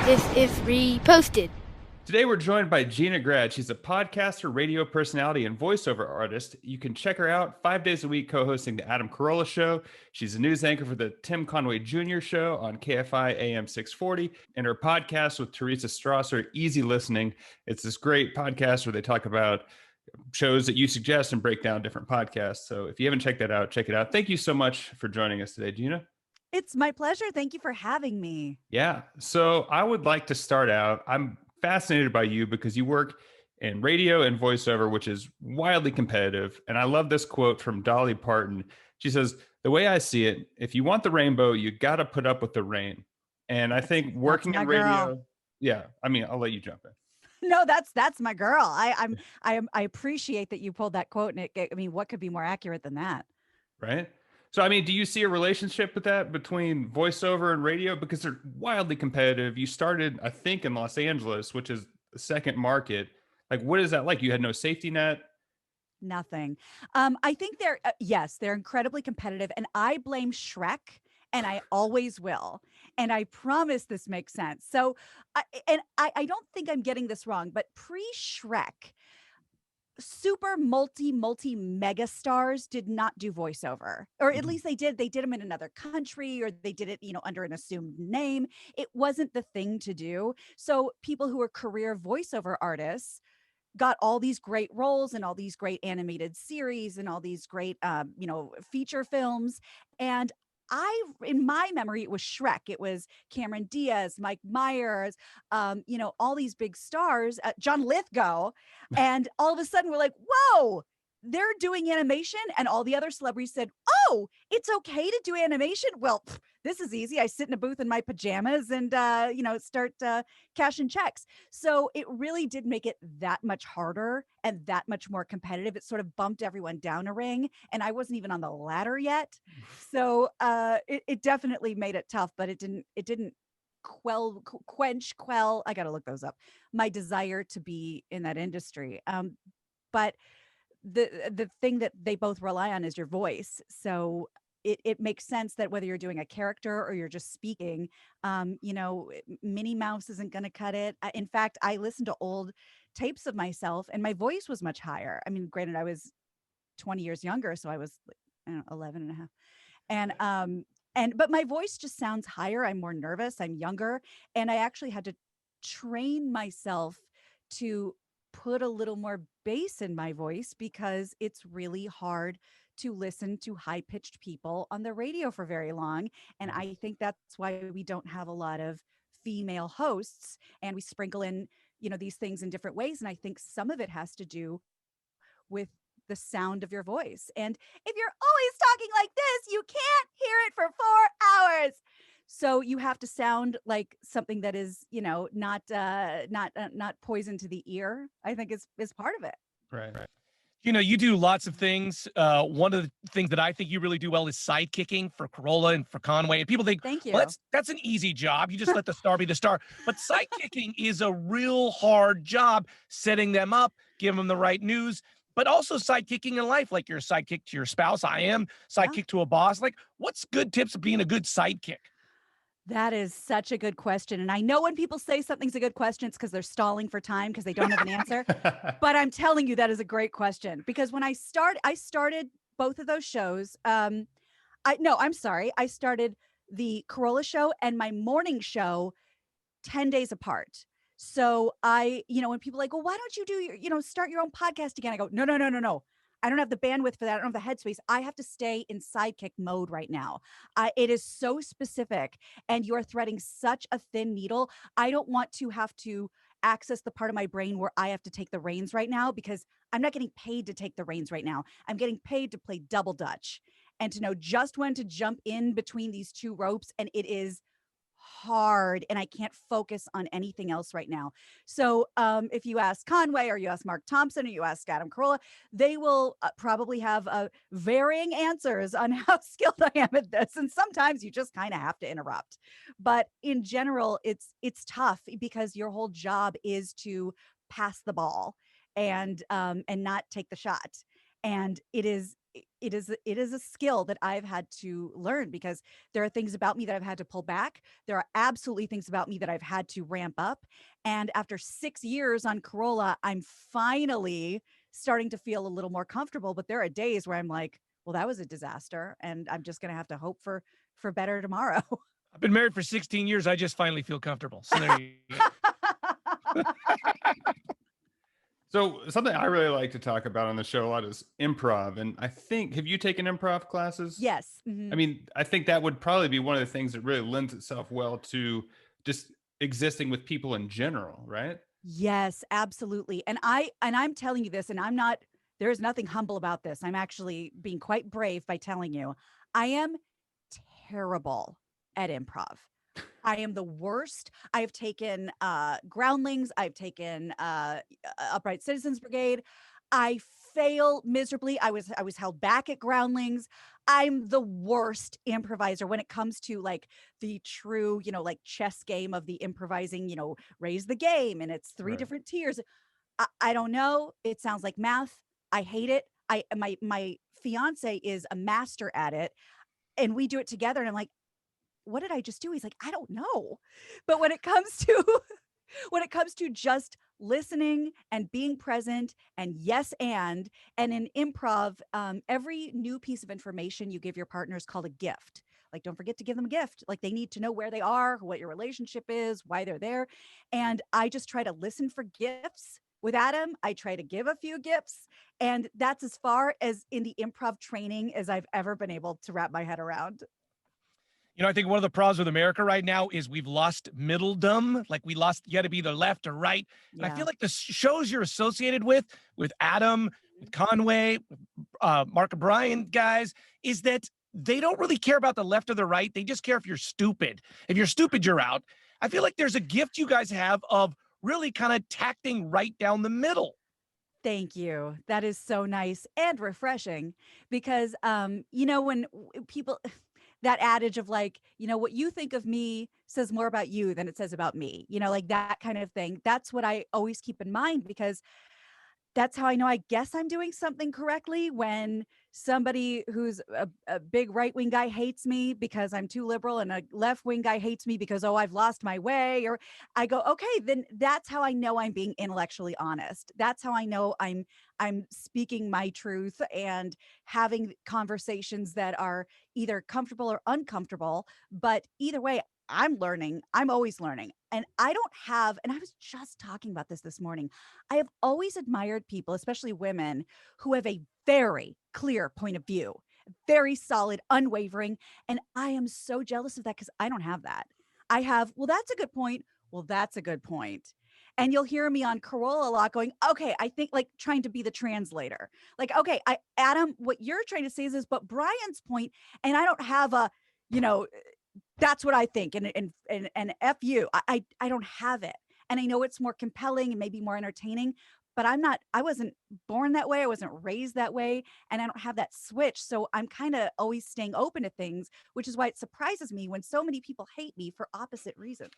This is reposted. Today we're joined by Gina Grad. She's a podcaster, radio personality, and voiceover artist. You can check her out 5 days a week co-hosting the Adam Carolla Show. She's a news anchor for the Tim Conway Jr. Show on KFI AM 640, and her podcast with Teresa Strasser, Easy Listening. It's this great podcast where they talk about shows that you suggest and break down different podcasts. So if you haven't checked that out, check it out. Thank you so much for joining us today, Gina. It's my pleasure. Thank you for having me. Yeah. So I would like to start out. I'm fascinated by you because you work in radio and voiceover, which is wildly competitive. And I love this quote from Dolly Parton. She says, "The way I see it, if you want the rainbow, you got to put up with the rain." And I think working in radio, yeah, I mean, I'll let you jump in. No, that's my girl. I appreciate that you pulled that quote. And I mean, what could be more accurate than that? Right. So, I mean, do you see a relationship with that between voiceover and radio? Because they're wildly competitive. You started, I think, in Los Angeles, which is the second market. Like, what is that like? You had no safety net? Nothing. I think yes, they're incredibly competitive, and I blame Shrek, and I always will. And I promise this makes sense. So, I don't think I'm getting this wrong, but pre-Shrek, super multi mega stars did not do voiceover, or at least they did them in another country, or they did it under an assumed name. It wasn't the thing to do. So people who were career voiceover artists got all these great roles and all these great animated series and all these great feature films. And in my memory, it was Shrek. It was Cameron Diaz, Mike Myers, all these big stars, John Lithgow. And all of a sudden we're like, whoa, they're doing animation. And all the other celebrities said, oh, it's okay to do animation. Well, this is easy. I sit in a booth in my pajamas and, start cashing checks. So it really did make it that much harder and that much more competitive. It sort of bumped everyone down a ring, and I wasn't even on the ladder yet. So it definitely made it tough, but it didn't quell. I got to look those up. My desire to be in that industry. But the thing that they both rely on is your voice. So it makes sense that whether you're doing a character or you're just speaking, Minnie Mouse isn't going to cut it. In fact, I listened to old tapes of myself and my voice was much higher. I mean, granted, I was 20 years younger, so I was like, 11 and a half. But my voice just sounds higher. I'm more nervous. I'm younger. And I actually had to train myself to put a little more bass in my voice because it's really hard to listen to high-pitched people on the radio for very long. And I think that's why we don't have a lot of female hosts, and we sprinkle in, these things in different ways. And I think some of it has to do with the sound of your voice. And if you're always talking like this, you can't hear it for 4 hours. So you have to sound like something that is, not poison to the ear, I think is part of it. Right. You do lots of things. One of the things that I think you really do well is sidekicking for Carolla and for Conway. And people think, thank you. Well, that's an easy job. You just let the star be the star. But sidekicking is a real hard job, setting them up, giving them the right news, but also sidekicking in life. Like you're a sidekick to your spouse. I am sidekick to a boss. Like, what's good tips of being a good sidekick? That is such a good question. And I know when people say something's a good question, it's because they're stalling for time because they don't have an answer. But I'm telling you, that is a great question. Because when I started both of those shows. I'm sorry. I started the Carolla show and my morning show 10 days apart. So when people are like, well, why don't you do start your own podcast again? I go, no. I don't have the bandwidth for that. I don't have the headspace. I have to stay in sidekick mode right now. It is so specific, and you are threading such a thin needle. I don't want to have to access the part of my brain where I have to take the reins right now, because I'm not getting paid to take the reins right now. I'm getting paid to play double dutch and to know just when to jump in between these two ropes. And it is hard, and I can't focus on anything else right now. So if you ask Conway, or you ask Mark Thompson, or you ask Adam Carolla, they will probably have varying answers on how skilled I am at this. And sometimes you just kind of have to interrupt. But in general, it's tough because your whole job is to pass the ball and not take the shot. And it it is a skill that I've had to learn because there are things about me that I've had to pull back. There are absolutely things about me that I've had to ramp up. And after 6 years on Corolla, I'm finally starting to feel a little more comfortable. But there are days where I'm like, well, that was a disaster, and I'm just going to have to hope for better tomorrow. I've been married for 16 years. I just finally feel comfortable. So there you go. So something I really like to talk about on the show a lot is improv. And I think, have you taken improv classes? Yes. I mean, I think that would probably be one of the things that really lends itself well to just existing with people in general, right? Yes, absolutely. And I'm telling you this, and I'm not, there is nothing humble about this. I'm actually being quite brave by telling you I am terrible at improv. I am the worst. I've taken Groundlings, I've taken Upright Citizens Brigade. I fail miserably. I was held back at Groundlings. I'm the worst improviser when it comes to like the true, like chess game of the improvising, raise the game and it's three Right. different tiers. I don't know. It sounds like math. I hate it. My fiance is a master at it and we do it together and I'm like, what did I just do? He's like, I don't know. But when it comes to when it comes to just listening and being present and yes and in improv, every new piece of information you give your partner is called a gift. Like, don't forget to give them a gift. Like, they need to know where they are, what your relationship is, why they're there. And I just try to listen for gifts. With Adam, I try to give a few gifts. And that's as far as in the improv training as I've ever been able to wrap my head around. I think one of the problems with America right now is we've lost middledom. Like we lost, you got to be either left or right. And I Yeah. feel like the shows you're associated with Adam, with Conway, with Mark O'Brien guys, is that they don't really care about the left or the right. They just care if you're stupid. If you're stupid, you're out. I feel like there's a gift you guys have of really kind of tacting right down the middle. Thank you. That is so nice and refreshing because, when people, that adage of like, what you think of me says more about you than it says about me, like that kind of thing. That's what I always keep in mind because that's how I know I guess I'm doing something correctly when somebody who's a big right wing guy hates me because I'm too liberal and a left wing guy hates me because, oh, I've lost my way. Or I go, okay, then that's how I know I'm being intellectually honest. That's how I know I'm speaking my truth and having conversations that are either comfortable or uncomfortable. But either way, I'm learning. I'm always learning. And I don't have, and I was just talking about this morning. I have always admired people, especially women, who have a very clear point of view, very solid, unwavering. And I am so jealous of that because I don't have that. I have, well, that's a good point. Well, that's a good point. And you'll hear me on Corolla a lot going, okay, I think like trying to be the translator. Like, okay, Adam, what you're trying to say is this, but Brian's point, and I don't have a, that's what I think. And F you, I don't have it. And I know it's more compelling and maybe more entertaining, but I wasn't born that way. I wasn't raised that way. And I don't have that switch. So I'm kind of always staying open to things, which is why it surprises me when so many people hate me for opposite reasons.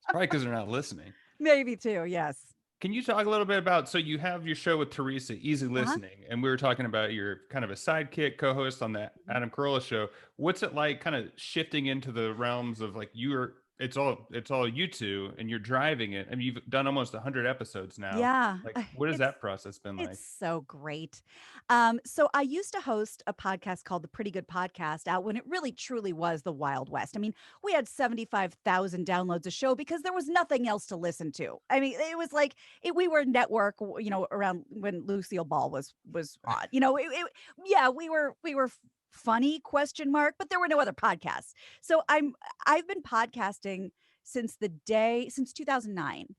Probably because they're not listening. Maybe too. Yes. Can you talk a little bit about, so you have your show with Teresa, Easy Listening, and we were talking about your kind of a sidekick co-host on that Adam Carolla show. What's it like kind of shifting into the realms of like it's all you two and you're driving it. I mean, you've done almost 100 episodes now. Yeah. Like, what has that process been like? It's so great. So I used to host a podcast called The Pretty Good Podcast out when it really truly was the Wild West. I mean, we had 75,000 downloads a show because there was nothing else to listen to. I mean, it was like we were network, around when Lucille Ball was on. Yeah, we were funny ? But there were no other podcasts. So I've been podcasting since 2009.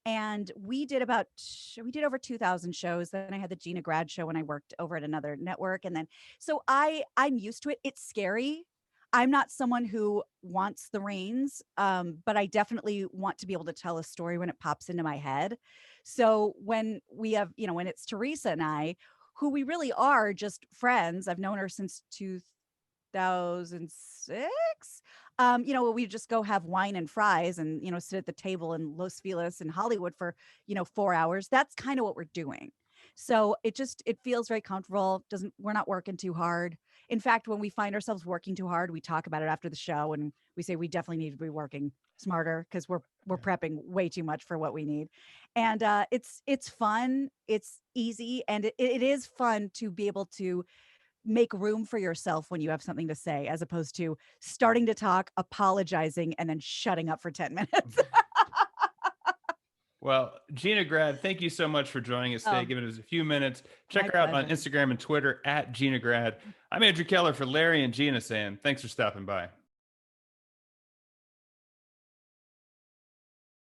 And we did over 2,000 shows. Then I had the Gina Grad show when I worked over at another network. And then, so I'm used to it. It's scary. I'm not someone who wants the reins, but I definitely want to be able to tell a story when it pops into my head. So when we have, when it's Teresa and I, who we really are just friends. I've known her since 2006. We just go have wine and fries and, sit at the table in Los Feliz in Hollywood for, 4 hours. That's kind of what we're doing. So it feels very comfortable. We're not working too hard. In fact, when we find ourselves working too hard, we talk about it after the show and we say we definitely need to be working smarter because we're prepping way too much for what we need. And it's fun, it's easy, and it is fun to be able to make room for yourself when you have something to say, as opposed to starting to talk, apologizing, and then shutting up for 10 minutes. Well, Gina Grad, thank you so much for joining us today, Oh, giving us a few minutes. Check my her out on pleasure. Instagram and Twitter at Gina Grad. I'm Andrew Keller for Larry and Gina saying thanks for stopping by.